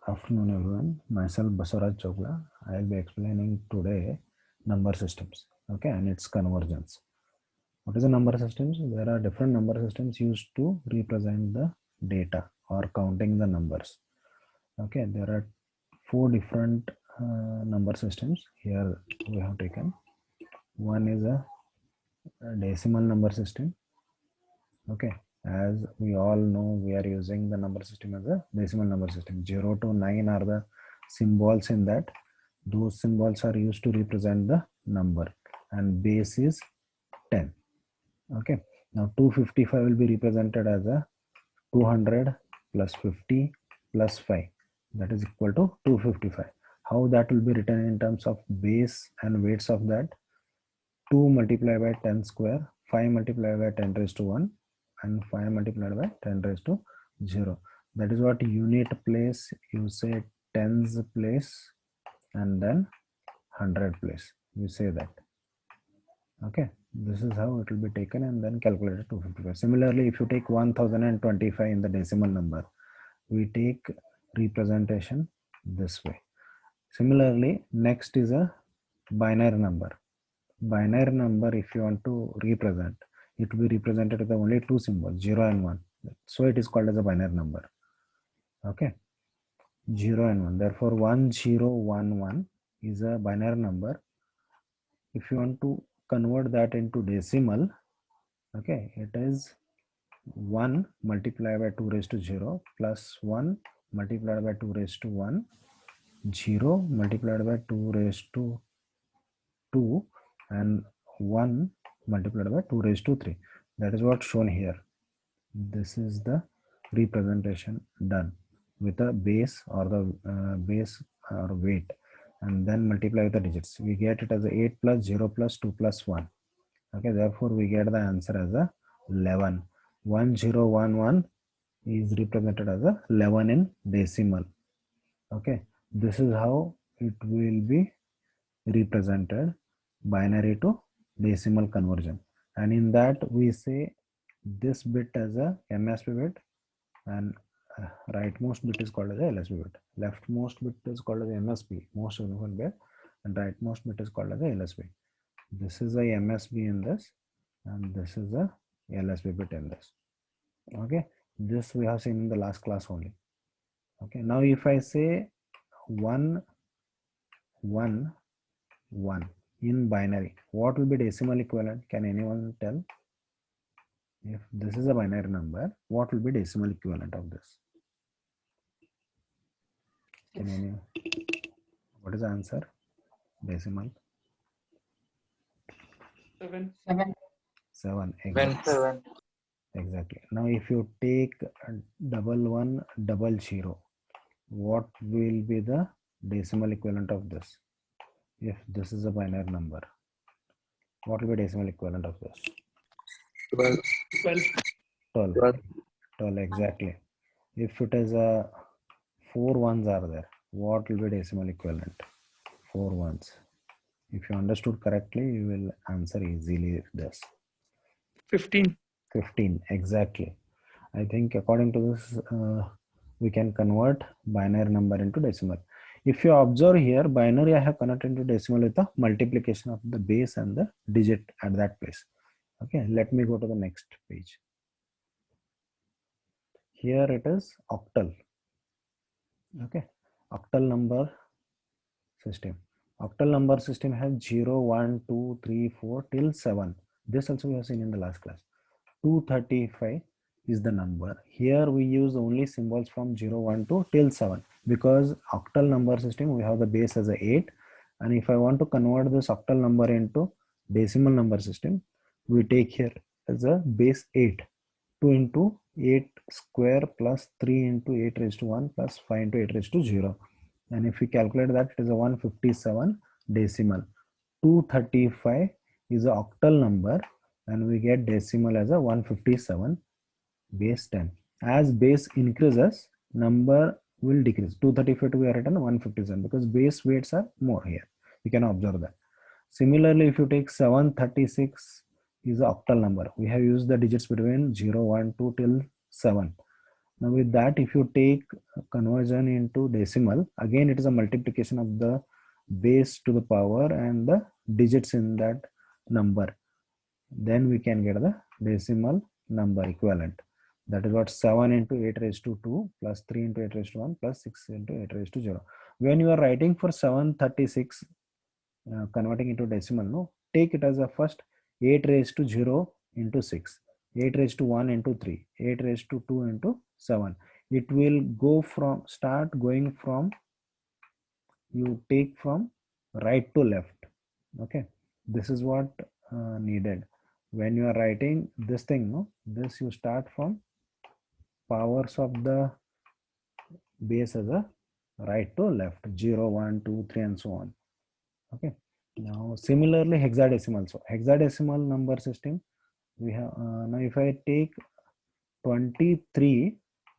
Afternoon everyone, myself Basaraj Chokla. I will be explaining today number systems, okay, and its convergence. What is a number systems? There are different number systems used to represent the data or counting the numbers. Okay, there are four different number systems here we have taken. One is a decimal number system. Okay, as we all know, we are using the number system as a decimal number system. 0 to 9 are the symbols in that. Those symbols are used to represent the number, and base is 10. Okay, now 255 will be represented as a 200 plus 50 plus 5, that is equal to 255. How that will be written in terms of base and weights of that? 2 multiplied by 10 square, 5 multiplied by 10 raised to 1, and 5 multiplied by 10 raised to 0. That is what unit place, you say tens place, and then 100 place, you say that. Okay, this is how it will be taken and then calculated 255. Similarly, if you take 1025 in the decimal number, we take representation this way. Similarly, next is a binary number. Binary number, if you want to represent, it will be represented with only two symbols, 0 and 1. So it is called as a binary number. Okay, 0 and 1. Therefore, 1011 is a binary number. If you want to convert that into decimal, okay, it is 1 multiplied by 2 raised to 0 plus 1 multiplied by 2 raised to 1, 0 multiplied by 2 raised to 2, and 1 multiplied by 2 raised to 3. That is what shown here. This is the representation done with a base or the base or weight, and then multiply the digits. We get it as 8 plus 0 plus 2 plus 1. Okay, therefore we get the answer as a 11. 1011 is represented as a 11 in decimal. Okay, this is how it will be represented, binary to decimal conversion. And in that we say this bit as a MSB bit, and rightmost bit is called as a LSB bit. Leftmost bit is called as MSB, most significant bit, and rightmost bit is called as a LSB. This is a MSB in this, and this is a LSB bit in this. Okay, this we have seen in the last class only. Okay, now if I say 1 1 1 in binary, what will be decimal equivalent? Can anyone tell? If this is a binary number, what will be decimal equivalent of this? Can anyone? What is the answer? Decimal? 7. 7. Exactly. 7. Exactly. Now if you take 1110, what will be the decimal equivalent of this? If this is a binary number, what will be decimal equivalent of this? 12. 12. 12. 12, exactly. If it is a 4 ones are there, what will be decimal equivalent? 4 ones. If you understood correctly, you will answer easily this. 15. 15, exactly. I think according to this, we can convert binary number into decimal. If you observe here, binary I have converted into decimal with the multiplication of the base and the digit at that place. Okay, let me go to the next page. Here it is octal. Okay, octal number system. Octal number system has 0, 1, 2, 3, 4 till 7. This also we have seen in the last class. 235 is the number. Here we use only symbols from 0, 1 to till 7, because octal number system we have the base as a 8, and if I want to convert this octal number into decimal number system, we take here as a base 8. 2 into 8 square plus 3 into 8 raised to 1 plus 5 into 8 raised to 0. And if we calculate that, it is a 157 decimal. 235 is an octal number, and we get decimal as a 157 base 10. As base increases, number will decrease. 235 we are written 157 because base weights are more here. You can observe that. Similarly, if you take 736 is an octal number. We have used the digits between 0, 1, 2 till 7. Now with that, if you take conversion into decimal, again it is a multiplication of the base to the power and the digits in that number. Then we can get the decimal number equivalent. That is what 7 into 8 raised to 2 plus 3 into 8 raised to 1 plus 6 into 8 raised to 0. When you are writing for 736, converting into decimal, no, take it as a first 8 raised to 0 into 6, 8 raised to 1 into 3, 8 raised to 2 into 7. It will go from, start going from, you take from right to left. Okay, this is what needed. When you are writing this thing, no, this you start from powers of the base as a right to left, 0, 1, 2, 3 and so on. Okay, now similarly hexadecimal. So hexadecimal number system, we have now if I take 23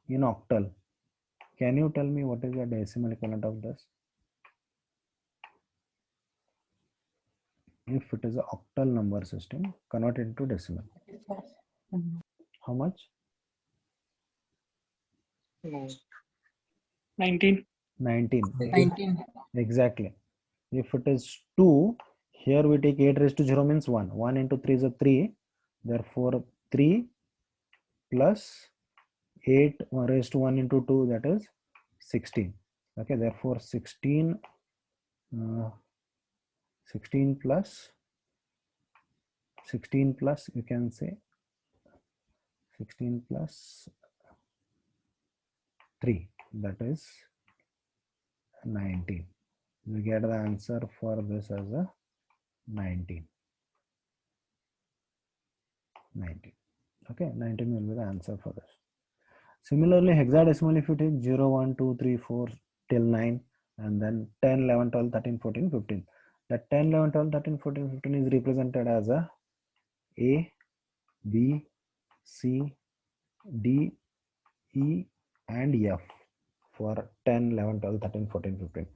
in octal, can you tell me what is the decimal equivalent of this? If it is an octal number system, convert it into decimal. How much? 19. 19. 19. Exactly. If it is 2, here we take 8 raised to 0 means 1. 1 into 3 is a 3. Therefore, 3 plus 8 raised to 1 into 2, that is 16. Okay, therefore 16 plus you can say 16 plus 3, that is 19. We get the answer for this as a 19. Okay, 19 will be the answer for this. Similarly, hexadecimal, if you take 0, 1, 2, 3, 4 till 9 and then 10, 11, 12, 13, 14, 15. That 10, 11, 12, 13, 14, 15 is represented as a B, C, D, E and F for 10, 11, 12, 13, 14, 15.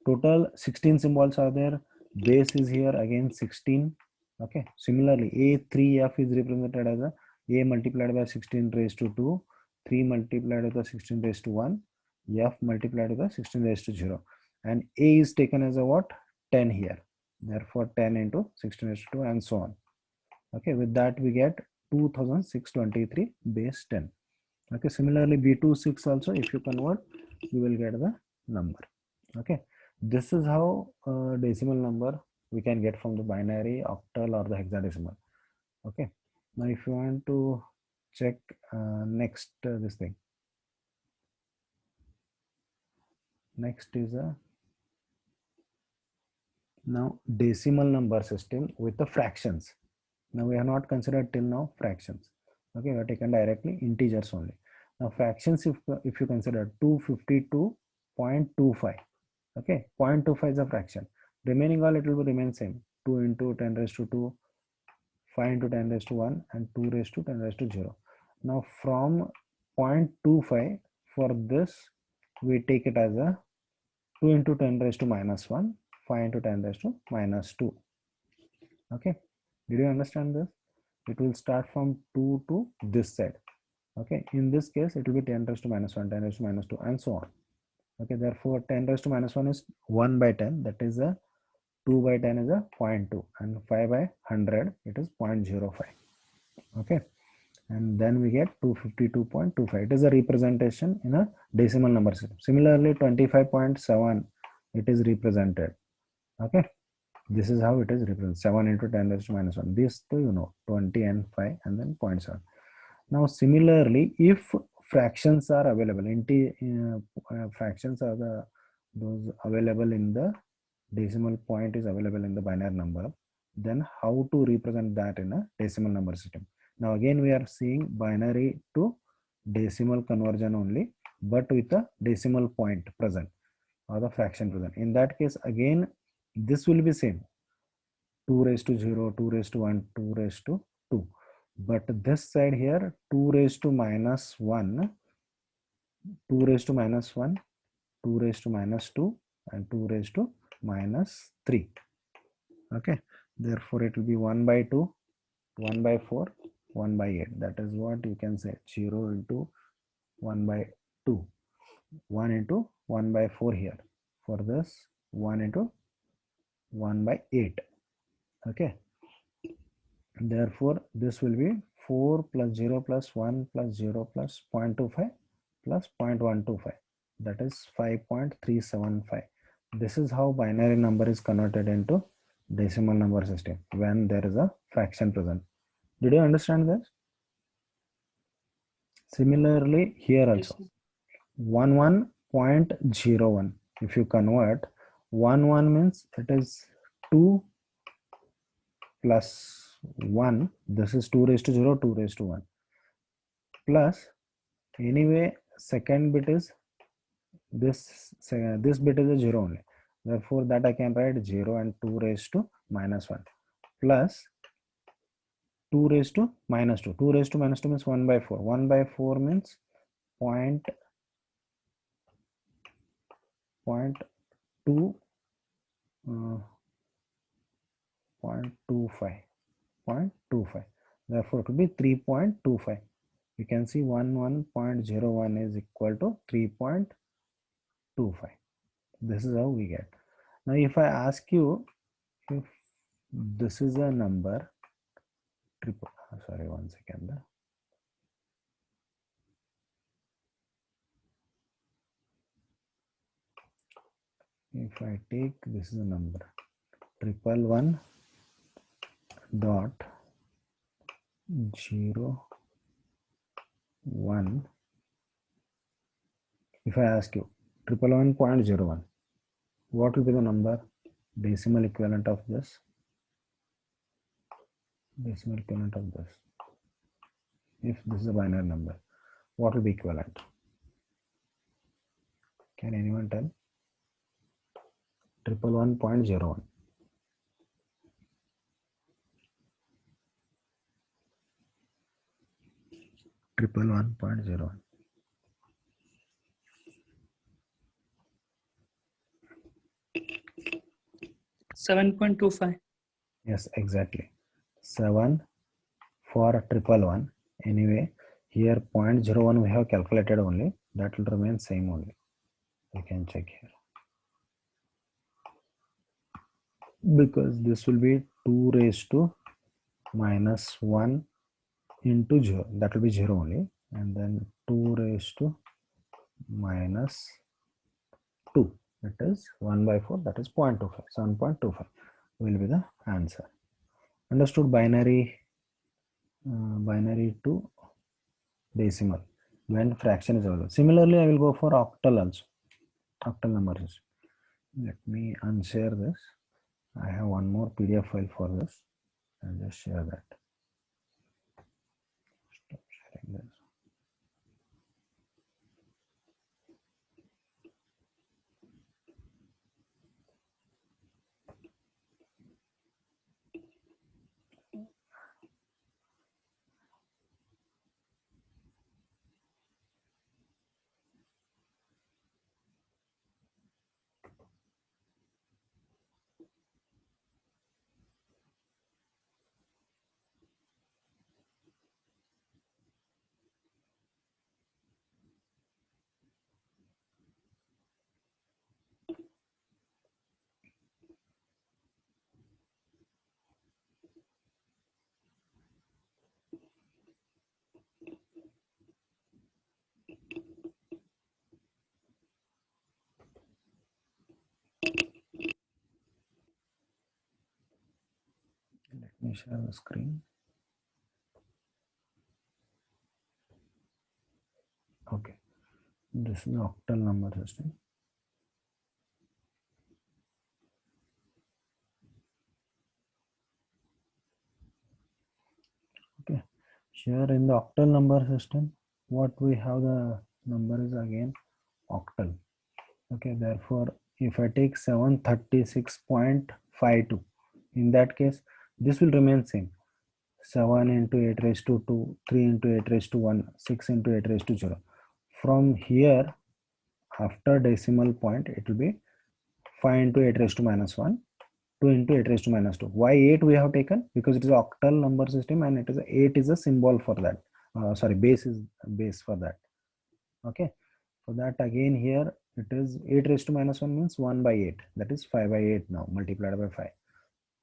Total 16 symbols are there. Base is here again 16. Okay. Similarly, A3F is represented as a multiplied by 16 raised to 2, 3 multiplied with the 16 raised to 1, F multiplied with the 16 raised to 0. And A is taken as a what? 10 here. Therefore, 10 into 16 raised to 2 and so on. Okay. With that, we get 2623 base 10. Okay. Similarly, B26 also, if you convert, you will get the number. Okay, this is how decimal number we can get from the binary, octal or the hexadecimal. Okay, now if you want to check next this thing, next is a now decimal number system with the fractions. Now we have not considered till now fractions. Okay, we have taken directly integers only. Now fractions, if you consider 252.25. Okay, 0.25 is a fraction. Remaining all it will remain same. 2 into 10 raised to 2, 5 into 10 raised to 1 and 2 raised to 10 raised to 0. Now from 0.25 for this we take it as a 2 into 10 raised to minus 1, 5 into 10 raised to minus 2. Okay, did you understand this? It will start from 2 to this side. Okay, in this case it will be 10 raised to minus 1, 10 raised to minus 2 and so on. Okay, therefore 10 raised to minus 1 is 1 by 10, that is a 2 by 10 is a 0.2 and 5 by 100 it is 0.05. Okay, and then we get 252.25. It is a representation in a decimal number system. Similarly 25.7 it is represented. Okay, this is how it is represented, 7 into 10 raised to minus 1. This too you know, 20 and 5 and then 0.7. Now similarly, if fractions are available, fractions are those available in the decimal point is available in the binary number, then how to represent that in a decimal number system? Now again we are seeing binary to decimal conversion only, but with a decimal point present or the fraction present. In that case again this will be same, 2 raised to 0, 2 raised to 1, 2 raised to 2. But this side here 2 raised to minus 1, 2 raised to minus 1, 2 raised to minus 2 and 2 raised to minus 3. Okay, therefore it will be 1 by 2, 1 by 4, 1 by 8. That is what you can say, 0 into 1 by 2, 1 into 1 by 4 here. For this, 1 into 1 by 8. Okay, therefore this will be 4 plus 0 plus 1 plus 0 plus 0.25 plus 0.125, that is 5.375. This is how binary number is converted into decimal number system when there is a fraction present. Did you understand this? Similarly here Yes, also, sir. 11.01, if you convert, 1 means it is 2 plus 1, this is 2 raised to 0, 2 raised to 1, plus, anyway second bit is this bit is a 0 only, therefore that I can write 0 and 2 raised to minus 1 plus 2 raised to minus 2, 2 raised to minus 2 means 1 by 4, 1 by 4 means point 0.2 0.25, therefore it will be 3.25. You can see 11.01 is equal to 3.25. This is how we get. Now if I ask you if this is a number triple, sorry, 1 second. If I take this is a number 111 dot 0 1, if I ask you 111.01, what will be the number decimal equivalent of this? Decimal equivalent of this, if this is a binary number, what will be equivalent? Can anyone tell? 111.01. Triple 1.01. 7.25. Yes, exactly. 7 for 111. Anyway, here 0.01 we have calculated only. That will remain same only. You can check here. Because this will be 2 raised to minus 1 into 0. That will be 0 only. And then 2 raised to minus 2. That is 1 by 4. That is 0.25. 7.25 will be the answer. Understood binary to decimal when fraction is available. Similarly, I will go for octal also. Octal number system. Let me unshare this. I have one more PDF file for this. I'll just share that. Stop sharing this. Let me share the screen. Okay, this is the octal number system. Okay, here in the octal number system, what we have the number is again octal. Okay, therefore, if I take 736.52, in that case, this will remain same. 7 into 8 raised to 2, 3 into 8 raised to 1, 6 into 8 raised to 0. From here, after decimal point, it will be 5 into 8 raised to minus 1, 2 into 8 raised to minus 2. Why 8 we have taken? Because it is an octal number system and it is 8 is a symbol for that. Sorry, base is base for that. Okay, for that again here it is 8 raised to minus 1 means 1 by 8, that is 5 by 8 now multiplied by 5.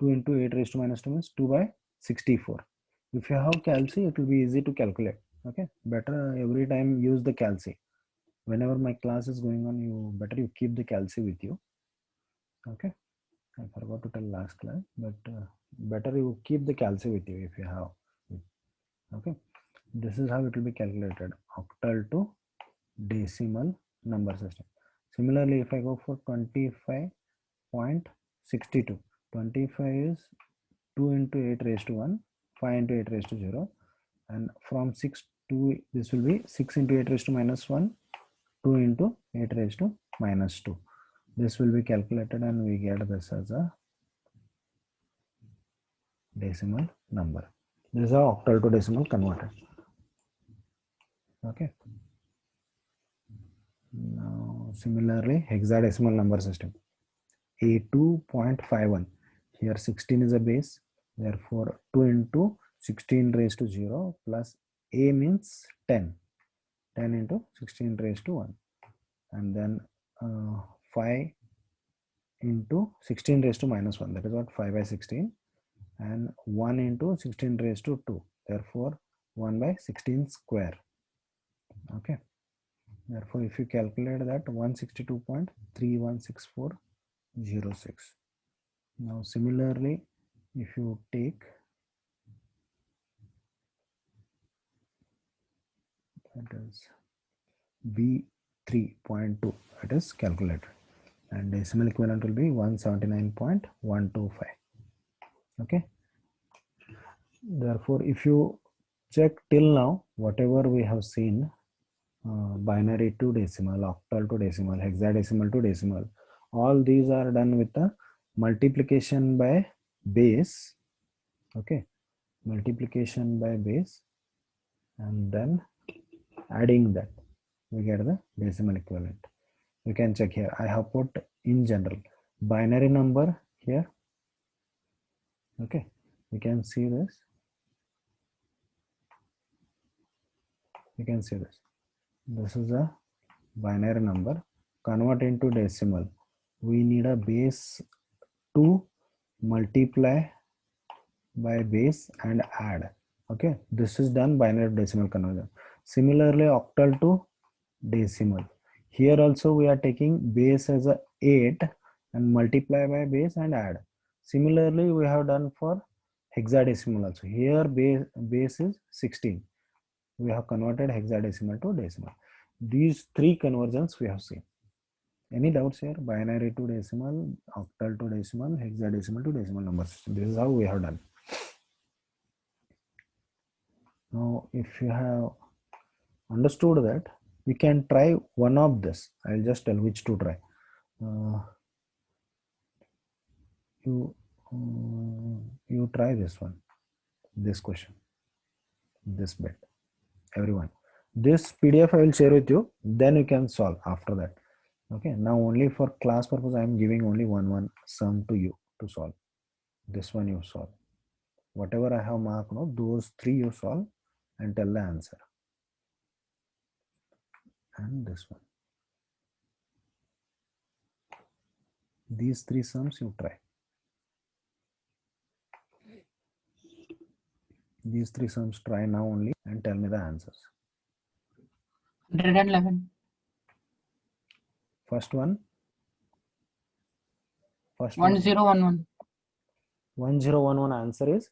2 into 8 raised to minus 2 means 2 by 64. If you have calci, it will be easy to calculate. Okay, better every time use the calci. Whenever my class is going on, you better you keep the calci with you. Okay, I forgot to tell last class, but better you keep the calci with you if you have. Okay, this is how it will be calculated: octal to decimal number system. Similarly, if I go for 25.62, 25 is 2 into 8 raised to 1, 5 into 8 raised to 0, and from 6 to this will be 6 into 8 raised to minus 1, 2 into 8 raised to minus 2. This will be calculated and we get this as a decimal number. This is how octal to decimal converted. Okay. Now similarly hexadecimal number system. A2.51. Here 16 is a base. Therefore 2 into 16 raised to 0 plus A means 10. 10 into 16 raised to 1. And then 5 into 16 raised to minus 1. That is what 5 by 16. And 1 into 16 raised to 2. Therefore 1 by 16 square. Okay. Therefore if you calculate that 162.316406. Now similarly if you take that is V3.2, it is calculated and decimal equivalent will be 179.125. Okay, therefore if you check till now whatever we have seen, binary to decimal, octal to decimal, hexadecimal to decimal, all these are done with the multiplication by base. Okay, multiplication by base and then adding that we get the decimal equivalent. You can check here, I have put in general binary number here. Okay, you can see this, you can see this is a binary number. Convert into decimal, we need a base to multiply by base and add. Okay, this is done binary to decimal conversion. Similarly octal to decimal, here also we are taking base as a 8 and multiply by base and add. Similarly we have done for hexadecimal also. Here base is 16, we have converted hexadecimal to decimal. These three conversions we have seen. Any doubts here? Binary to decimal, octal to decimal, hexadecimal to decimal number system. This is how we have done. Now if you have understood that, you can try one of this. I'll just tell which to try. You try this one, this question, this bit, everyone. This PDF I will share with you, then you can solve after that. Okay, now only for class purpose I am giving only one sum to you to solve. This one you solve. Whatever I have marked, no, those three you solve and tell the answer. And this one. These three sums you try. These three sums try now only and tell me the answers. 111. First one. 1011. 1011 answer is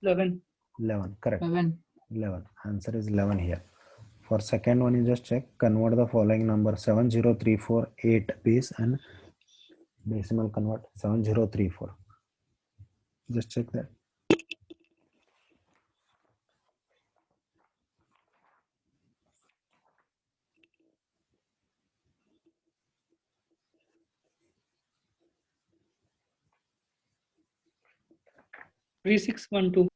11. 11. Correct. 11. 11. Answer is 11 here. For second one, you just check, convert the following number 70348 base and decimal convert 7034. Just check that. Three six one two.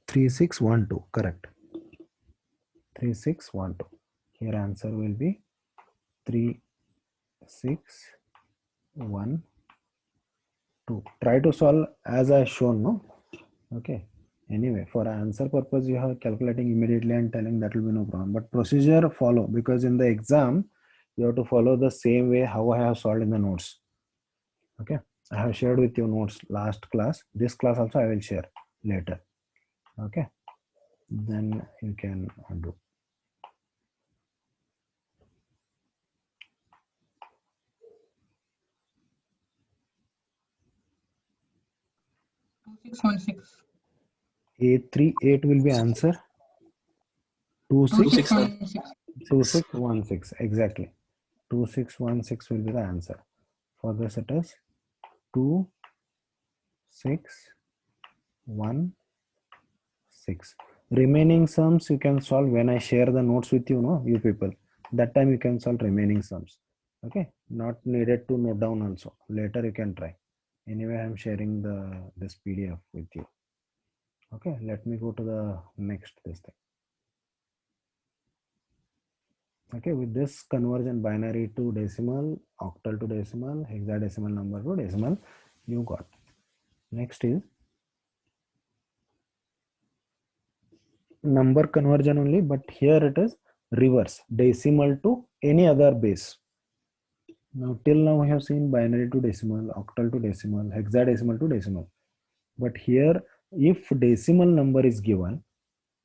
3612. Correct. 3612. Here answer will be 3612. Try to solve as I shown, no? Okay. Anyway, for answer purpose, you have calculating immediately and telling, that will be no problem. But procedure follow, because in the exam, you have to follow the same way how I have solved in the notes. Okay, I have shared with you notes last class. This class also I will share later. Okay, then you can do. A38 will be answer. 2616. Exactly. 2616 will be the answer. For this it is 2616. Remaining sums you can solve when I share the notes with you, no, you people. That time you can solve remaining sums. Okay, not needed to note down also. Later you can try. Anyway, I am sharing this PDF with you. Okay, let me go to the next this thing. Okay, with this conversion, binary to decimal, octal to decimal, hexadecimal number to decimal, you got. Next is number conversion only, but here it is reverse, decimal to any other base. Now till now we have seen binary to decimal, octal to decimal, hexadecimal to decimal. But here if decimal number is given,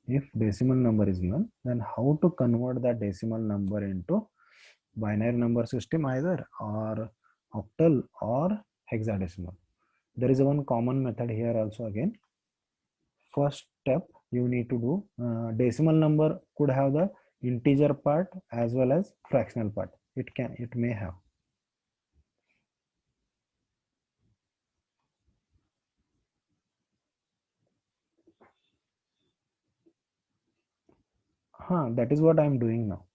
then how to convert that decimal number into binary number system either, or octal or hexadecimal. There is one common method here also again. First step you need to do, decimal number could have the integer part as well as fractional part. It may have. That is what I am doing now.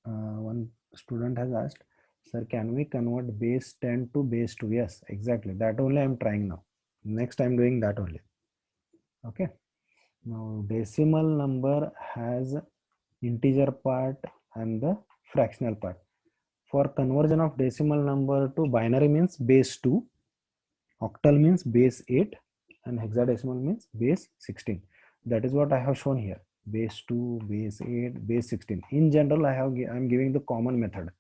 One student has asked, sir, can we convert base 10 to base 2? Yes, exactly. That only I am trying now. Next I am doing that only. Okay. Now decimal number has integer part and the fractional part. For conversion of decimal number to binary means base 2, octal means base 8, and hexadecimal means base 16. That is what I have shown here. Base 2, base 8, base 16. In general, I am giving the common method.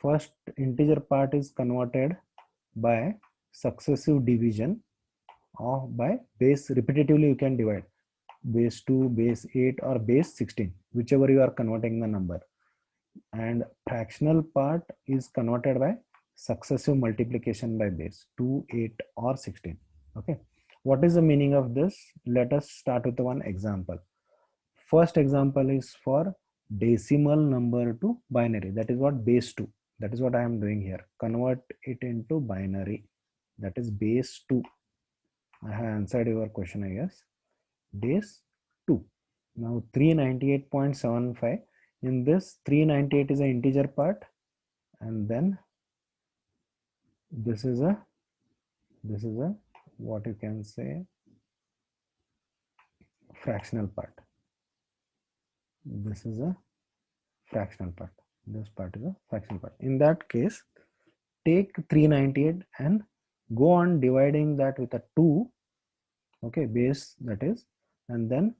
First integer part is converted by successive division, or by base repetitively you can divide. Base 2, base 8, or base 16, whichever you are converting the number. And fractional part is converted by successive multiplication by base 2, 8, or 16. Okay, what is the meaning of this? Let us start with one example. First example is for decimal number to binary. That is what base 2. That is what I am doing here. Convert it into binary. That is base 2. I have answered your question, I guess. Base 2. Now 398.75. In this, 398 is an integer part, and then this is a what you can say, fractional part. This is a fractional part. This part is a fractional part. In that case, take 398 and go on dividing that with a 2. Okay, base that is, and then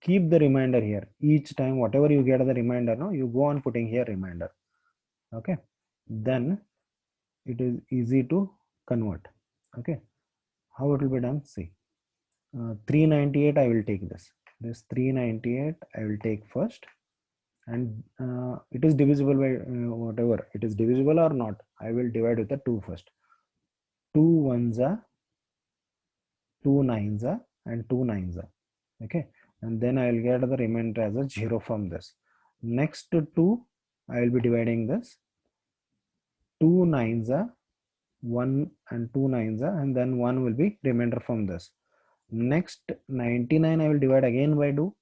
keep the remainder here. Each time whatever you get as a remainder, no, you go on putting here remainder. Okay, then it is easy to convert. Okay, how it will be done? See, 398 I will take this 398 I will take first, and it is divisible by whatever it is, divisible or not, I will divide with the 2 first. 2 ones are 2 nines are, and 2 nines are. Okay, and then I will get the remainder as a 0 from this. Next 2 I will be dividing this. 2 nines are 1, and 2 nines are, and then 1 will be remainder from this. Next 99 I will divide again by 2,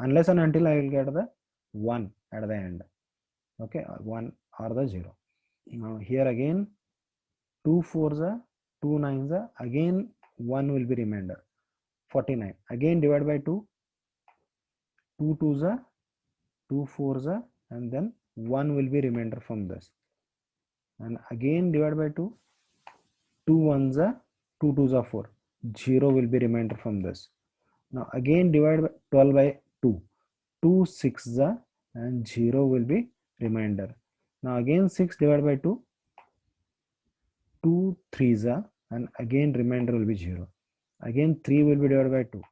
unless and until I will get the 1 at the end. Okay, 1 or the 0. Now here again 2 fours are, 2 nines are, again 1 will be remainder. 49 again divide by 2, 2 twos are, 2 fours are, and then 1 will be remainder from this. And again divide by 2, 2 ones are, 2 twos are 4, 0 will be remainder from this. Now again divide by 12 by 2. 2 6 and 0 will be remainder. Now again 6 divided by 2. 2 3s and again remainder will be 0. Again 3 will be divided by 2.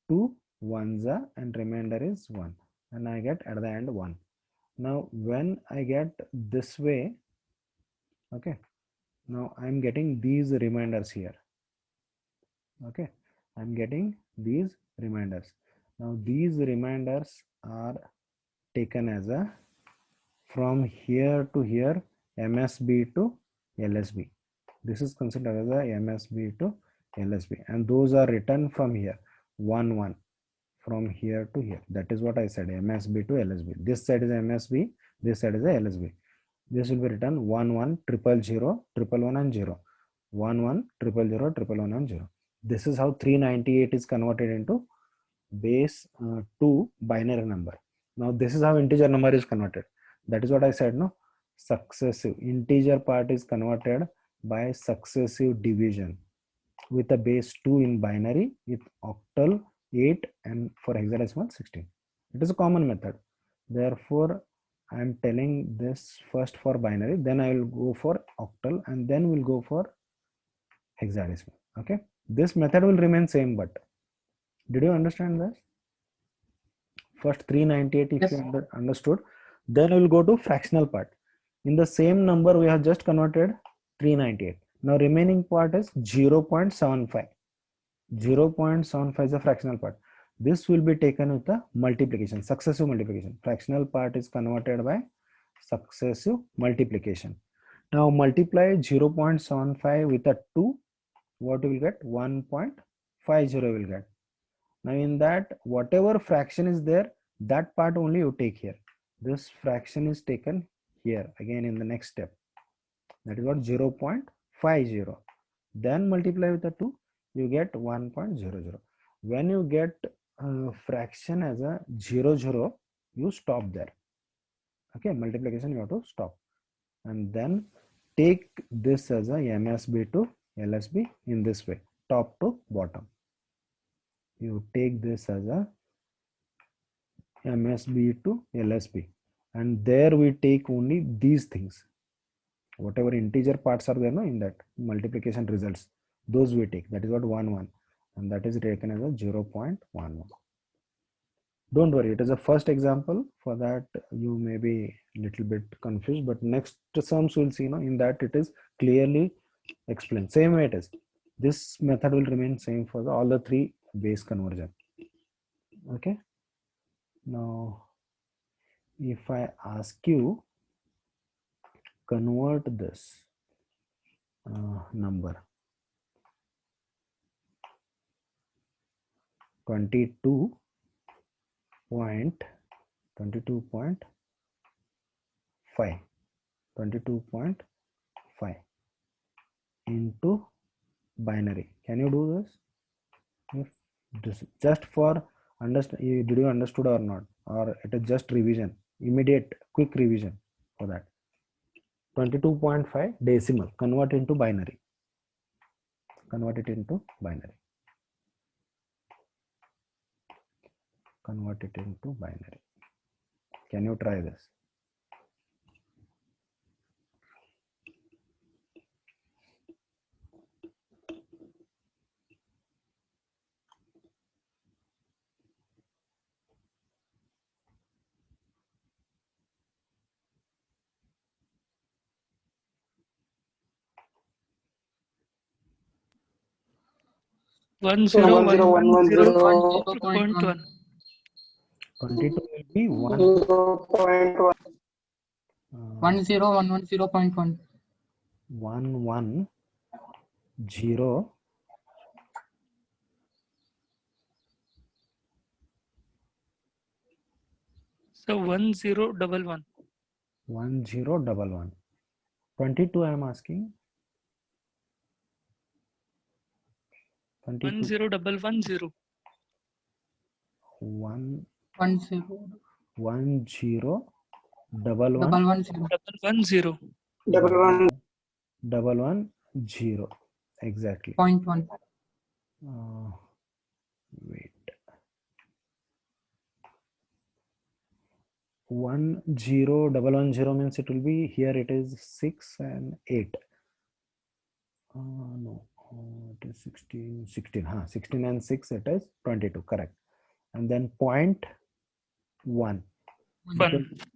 2 1s and remainder is 1. And I get at the end 1. Now when I get this way, okay, now I'm getting these reminders here. Okay, I'm getting these reminders. Now these reminders are taken as a from here to here MSB to LSB. This is considered as a MSB to LSB, and those are written from here 1 1 from here to here. That is what I said, MSB to LSB. This side is MSB, this side is a LSB. This will be written 1 1 0 0 0 1 1 and 0 1 1 0 0 0 1 and 0. This is how 398 is converted into base 2 binary number. Now this is how integer number is converted. That is what I said, no? Successive integer part is converted by successive division with a base 2 in binary, with octal 8 and for hexadecimal 16. It is a common method. Therefore I am telling this first for binary, then I will go for octal, and then we'll go for hexadecimal. Okay, this method will remain same, but did you understand this? First 398 if Yes. you understood, then we will go to fractional part. In the same number we have just converted 398. Now remaining part is 0.75. 0.75 is a fractional part. This will be taken with the multiplication, successive multiplication. Fractional part is converted by successive multiplication. Now multiply 0.75 with a 2, what you will get? 1.50 will get. Now in that, whatever fraction is there, that part only you take here. This fraction is taken here again in the next step. That is what 0.50. Then multiply with the 2, you get 1.00. When you get a fraction as a 00, you stop there. Okay, multiplication you have to stop. And then take this as a MSB to LSB in this way, top to bottom. You take this as a MSB to LSB, and there we take only these things. Whatever integer parts are there, no, in that multiplication results, those we take. That is what 1 1, and that is taken as a 0.11. Don't worry, it is a first example. For that you may be a little bit confused, but next sums we'll see, in that it is clearly explained. Same way it is. This method will remain same for all the 3 base conversion. Okay. Now if I ask you convert this number 22.5 into binary, can you do this? If this just for understand, did you understood or not, or it is just revision, immediate quick revision for that? 22.5 decimal, convert into binary, convert it into binary, convert it into binary. Can you try this? One zero one one zero 10110.1. 22 will be 1 0.1. 10110.1. 1 1 0 So 1011. 1011. 22 I am asking. 22 10110. 1 10 1 0 double 11 one zero. 110. 110 exactly. 0.1. Wait. 10110 means it will be here, it is 6 and 8. No, it is 16 and 6, it is 22, correct. And then 0.1, One.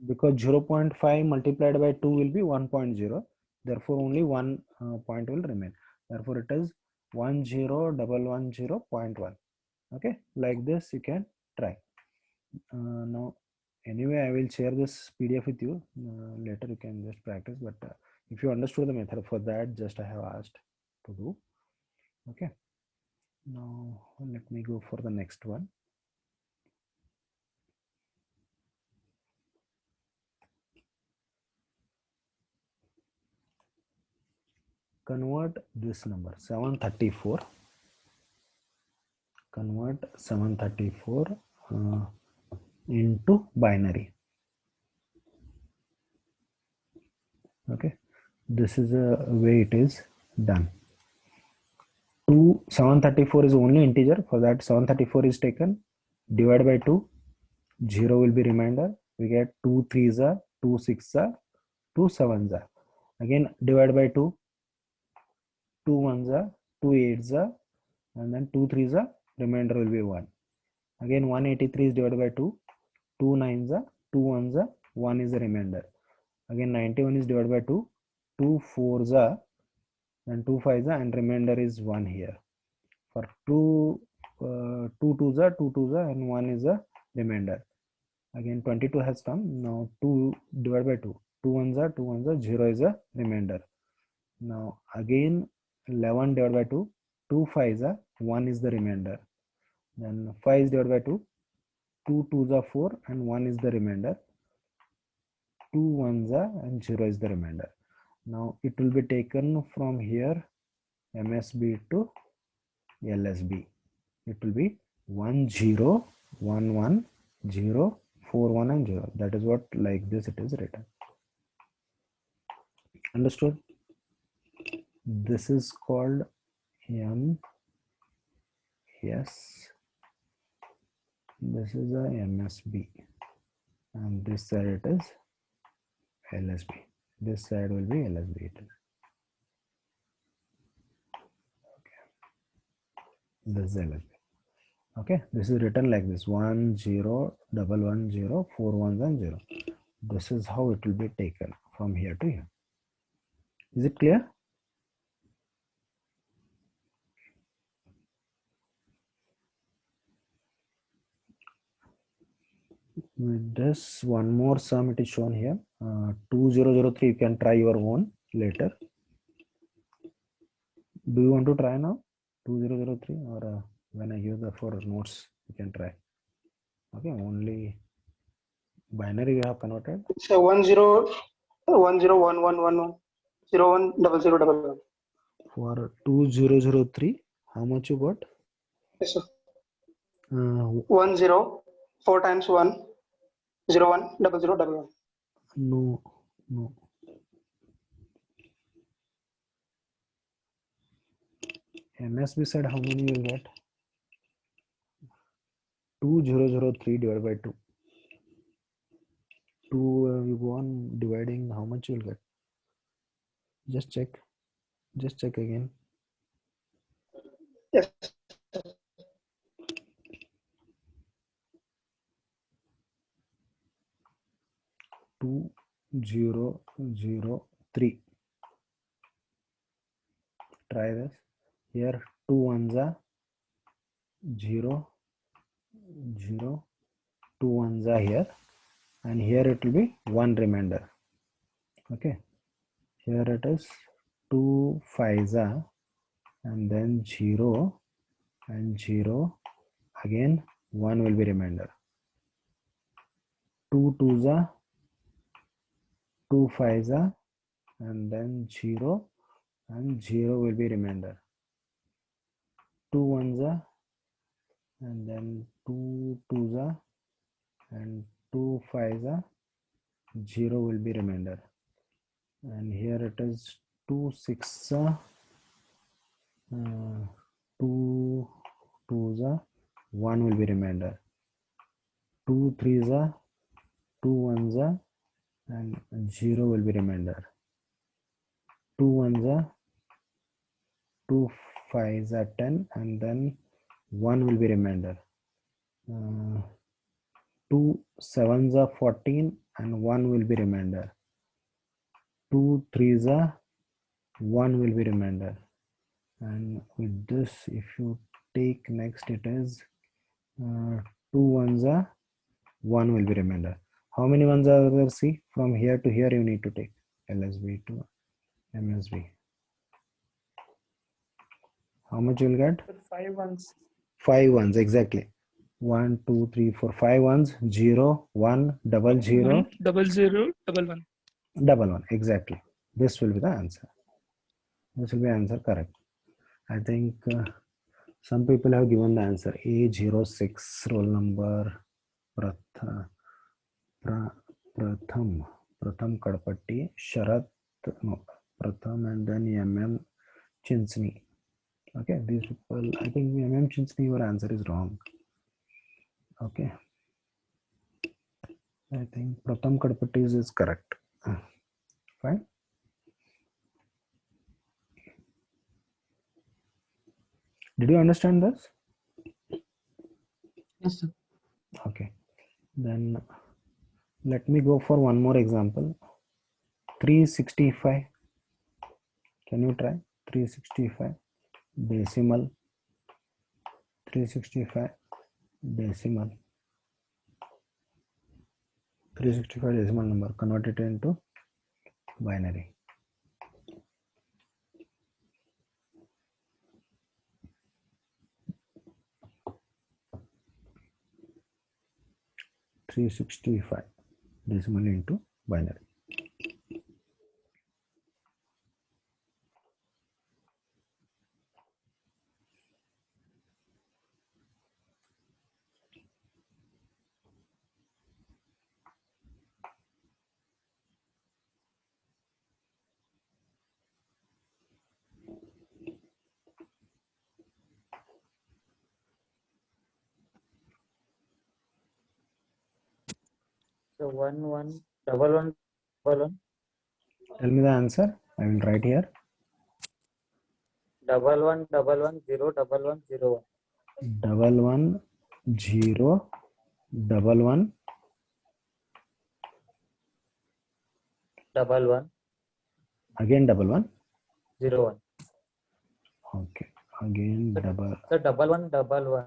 because 0.5 multiplied by 2 will be 1.0, therefore only one point will remain, therefore it is 10110.1. okay, like this you can try. Now anyway, I will share this PDF with you, later you can just practice, but if you understood the method, for that just I have asked to do. Okay, now let me go for the next one. Convert this number 734, convert 734 into binary. Okay, this is a way it is done. 734 is only integer, for that 734 is taken, divide by 2, 0 will be remainder, we get 2 3s are 2 6s are 2 7s are, again divide by 2, 2 1s are 2 8s are, and then 2 3s are, remainder will be 1, again 183 is divided by 2, 2 9s are 2 1s are, 1 is the remainder, again 91 is divided by 2, 2 4s are and 2 5s are, and remainder is 1 here. For 2 2 2s are 2 2s are, and 1 is a remainder. Again 22 has come. Now 2 divided by 2, 2 1s are 2 1s are, 0 is a remainder. Now again 11 divided by 2, 2 5s are, 1 is the remainder. Then 5 is divided by 2, 2 2s are 4, and 1 is the remainder. 2 1s are, and 0 is the remainder. Now it will be taken from here MSB to LSB. It will be 1 0 1 1 0 4 1 and 0. That is what, like this it is written. Understood? This is called M. Yes. This is a MSB, and this side it is LSB. This side will be LSB. It is. Okay. This is LSB. Okay. This is written like this: 1 0 1 1 0 4 1s and 0. This is how it will be taken from here to here. Is it clear? With this, one more sum it is shown here. 2003. You can try your own later. Do you want to try now? 2003, or when I give the for notes, you can try. Okay, only binary you have converted. So 10 1 0 1 1 1 1 0 1 0 0 1. For 2003, how much you got? Yes, sir. Uh, 1 0 4 times 1 0 1 0 0 1. no, no. MSB said how many you will get? 2003 divided by 2. 2 you go on dividing, how much you will get? Just check. Just check again. Yes. 2003. Try this. Here 2 1s are 0 0, 2 1s are here, and here it will be 1 remainder. Okay, here it is 2 5s are, and then 0 and 0, again 1 will be remainder. 2 2s are 2 5s are, and then 0 and 0 will be remainder. 2 1s are, and then 2 2s are, and 2 5s are, 0 will be remainder. And here it is 2 6 are, 2 2s are, 1 will be remainder. 2 3s are, 2 ones are, and 0 will be remainder. 2 ones are, 2 5s are 10, and then 1 will be remainder. 2 7s are 14, and 1 will be remainder. 2 3s are, 1 will be remainder. And with this, if you take next, it is 2 ones are, 1 will be remainder. How many ones are there? See, from here to here you need to take LSB to MSB. How much you will get? 5 ones. 5 ones, exactly. 1 2 3 4 5 ones. 0 1 double 0 1 double 0 double 1. double 1, exactly. This will be the answer. This will be answer correct. I think some people have given the answer. A06 roll number Pratham Kadpatti, Sharat, no, Pratham, and then MM Chinsni. Okay, these people, I think MM Chinsni, your answer is wrong. Okay, I think Pratham Kadpatti is correct. Fine. Did you understand this? Yes, sir. Okay, then let me go for one more example. 365. Can you try 365 decimal? 365 decimal. 365 decimal number, convert it into binary. .365 decimal into binary. So 1 1 double 1 double 1 Tell me the answer. I will write here. double 1 double 1 0 double 1 0 1 Double 1 0 double 1 double 1 again double 1. 0 1. Okay, again So, double. so double 1 double 1.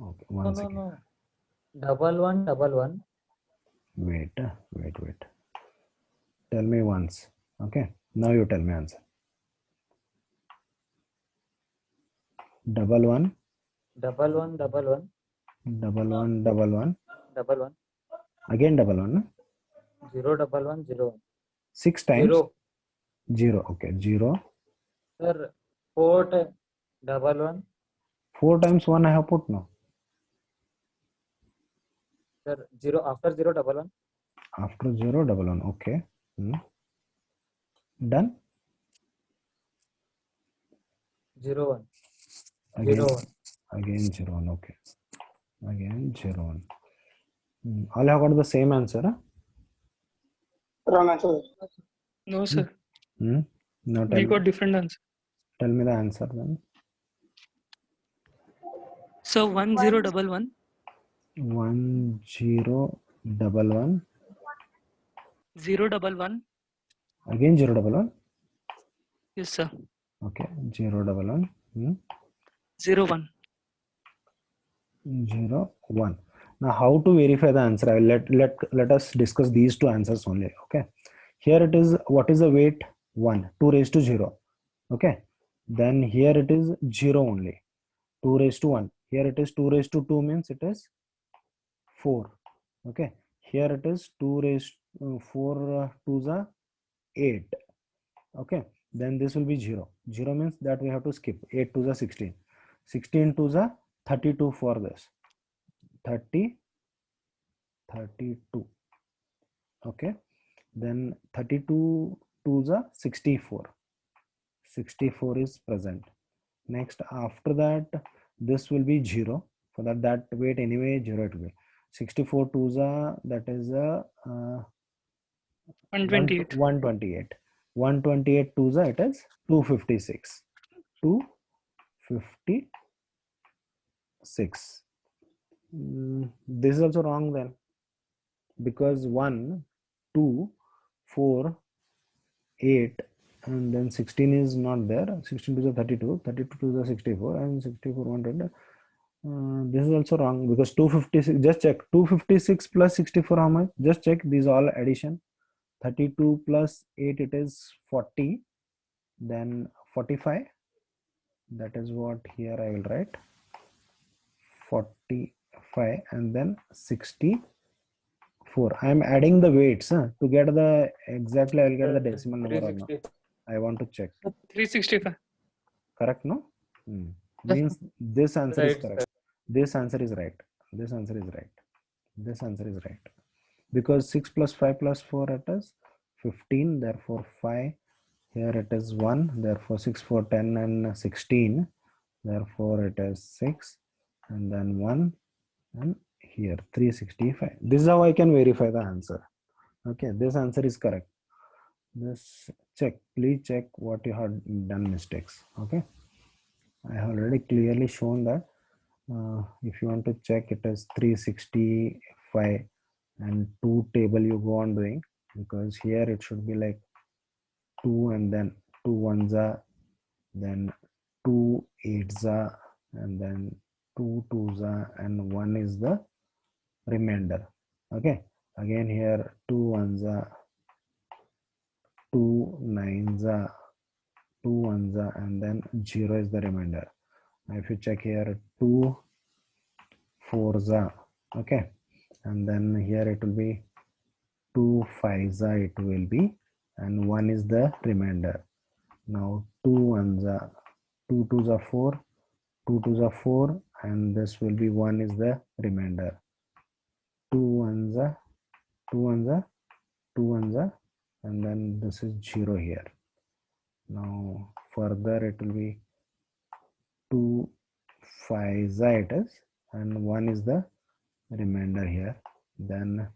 Okay, No, one no, second. no. Double 1 double 1. Wait. Tell me once. Okay, now you tell me answer. Double 1 Double 1 double 1 double 1 double 1 double 1 again double 1. 0 double 1 0 1. 6 times 0. 0. Okay, 0. Sir, 4 times double 1. 4 times 1 I have put now. Sir, 0 after 0 double 1. After 0 double 1. Okay. Done. 0 1. Again 0 1. again 0 1. Okay, again 0 1. All have got the same answer, huh? Wrong answer. No, sir. Now We got different answer. tell me the answer then. So 1 0 double 1. 1 0 double 1 0 double 1. again 0 double 1. Yes, sir. Okay, 0 double 1. 0 1. 0 1. Now how to verify the answer? I will let us discuss these two answers only. Okay, here it is. What is the weight? 1. 2 raised to 0. Okay, then here it is 0 only. 2 raised to 1. Here it is 2 raised to 2 means it is 4. Okay, here it is 2 raised 4 2s are 8. Okay, then this will be 0. 0 means that we have to skip. 8 2s are 16. 16 2s are 32 for this. 32. Okay, then 32 2s are 64. 64 is present. Next, after that, this will be 0. For that weight anyway 0 it will be. 64 twos are, that is a 128. 128. 128 twos are, it is 256. 256. This is also wrong then, because 1, 2, 4, 8 and then 16 is not there. 16 to the 32, 32 to the 64 and 64 120. This is also wrong because 256, just check 256 plus 64 how much, just check these all addition. 32 plus 8, it is 40, then 45, that is what here I will write 45 and then 64. I am adding the weights to get the exactly, I will get the decimal number or not. 360. I want to check. 365. Correct, no? Means this answer is correct. This answer is right. This answer is right. This answer is right. Because 6 plus 5 plus 4 it is 15. Therefore 5. Here it is 1. Therefore 6, 4, 10 and 16. Therefore it is 6. And then 1. And here 365. This is how I can verify the answer. Okay. This answer is correct. This check. Please check what you have done mistakes. Okay. I have already clearly shown that. If you want to check, it is 365 and 2 table you go on doing, because here it should be like 2 and then 2 ones are, then 2 eights are, and then 2 twos are, and 1 is the remainder. Okay, again here 2 ones are, 2 nines are, 2 ones are, and then 0 is the remainder. Now if you check here 2 fours are, okay, and then here it will be 2 fives are, it will be, and 1 is the remainder. Now 2 ones are, 2 twos are 4, 2 twos are 4, and this will be 1 is the remainder. 2 ones are, 2 ones are, 2 ones are, and then this is 0 here. Now further it will be 2 fives are, it is, and 1 is the remainder here. Then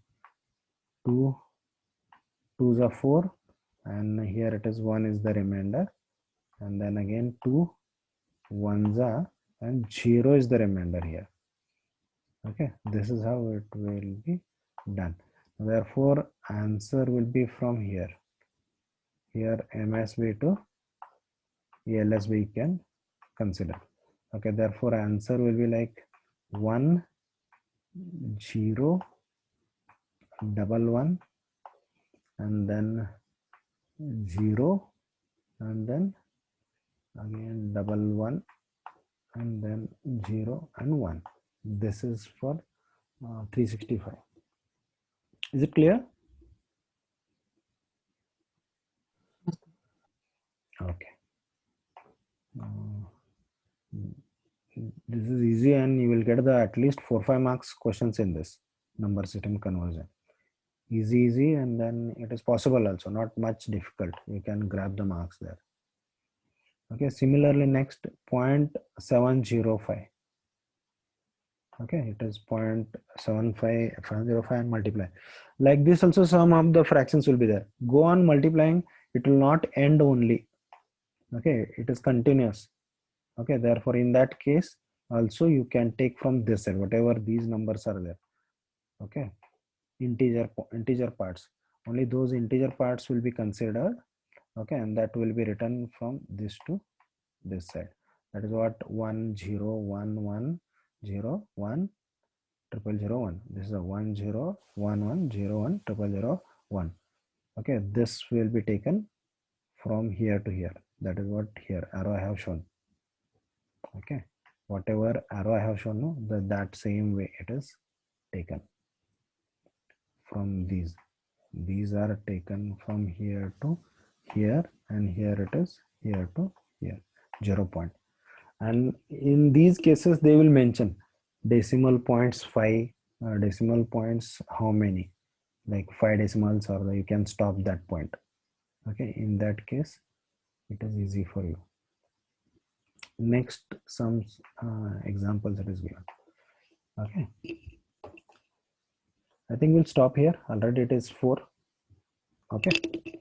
2 twos are 4, and here it is 1 is the remainder, and then again 2 ones are, and 0 is the remainder here. Okay, this is how it will be done. Therefore answer will be from here. Here MSB to LSB can consider. Okay, therefore answer will be like 1 0 double 1 and then 0 and then again double 1 and then 0 and 1. This is for 365. Is it clear? Okay. This is easy, and you will get the at least 4-5 marks questions in this number system conversion. Easy, and then it is possible also, not much difficult. You can grab the marks there. Okay, similarly next 0.705. Okay, it is 0.705 and multiply. Like this also some of the fractions will be there. Go on multiplying, it will not end only. Okay, it is continuous. Okay, therefore in that case also you can take from this side whatever these numbers are there. Okay, integer parts, only those integer parts will be considered. Okay, and that will be written from this to this side. That is what 1 0 1 1 0 1 triple 0 1. This is a 1 0 1 1 0 1 triple 0 1. Okay, this will be taken from here to here. That is what here arrow I have shown. Okay, whatever arrow I have shown, no, that same way it is taken from these. These are taken from here to here, and here it is here to here, 0 point. And in these cases they will mention decimal points 5, decimal points how many, like 5 decimals, or you can stop that point. Okay, in that case it is easy for you. Next, some examples that is given. Okay, I think we'll stop here. Already it is 4. Okay.